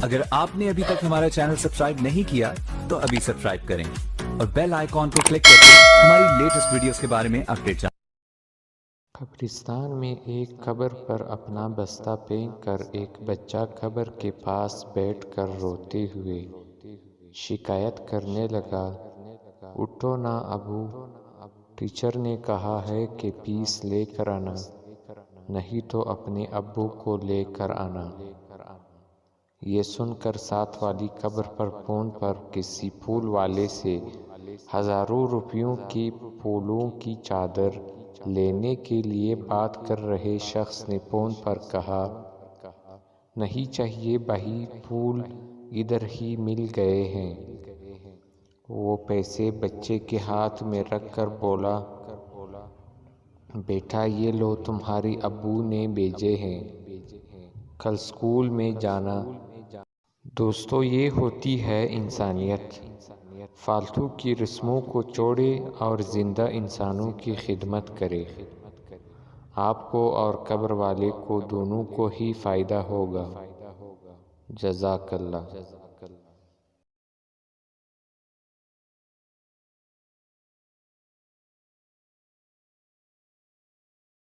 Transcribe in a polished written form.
اگر آپ نے ابھی تک ہمارا چینل سبسکرائب نہیں کیا تو ابھی سبسکرائب کریں اور بیل آئیکن کو کلک کر کے ہماری لیٹسٹ ویڈیوز کے بارے میں اپڈیٹ جانیں۔ قبرستان میں ایک قبر پر اپنا بستہ پھینک کر ایک بچہ قبر کے پاس بیٹھ کر روتے ہوئے شکایت کرنے لگا، اٹھو نا ابو، ٹیچر نے کہا ہے کہ فیس لے کر آنا، نہیں تو اپنے ابو کو لے کر آنا۔ یہ سن کر ساتھ والی قبر پر فون پر کسی پھول والے سے ہزاروں روپیوں کی پھولوں کی چادر لینے کے لیے بات کر رہے شخص نے فون پر کہا، نہیں چاہیے بھائی، پھول ادھر ہی مل گئے ہیں۔ وہ پیسے بچے کے ہاتھ میں رکھ کر بولا، بیٹا یہ لو، تمہارے ابو نے بھیجے ہیں، کل اسکول میں جانا۔ دوستو، یہ ہوتی ہے انسانیت۔ فالتو کی رسموں کو چھوڑے اور زندہ انسانوں کی خدمت کرے۔ آپ کو اور قبر والے کو دونوں کو ہی فائدہ ہوگا۔ جزاک اللہ۔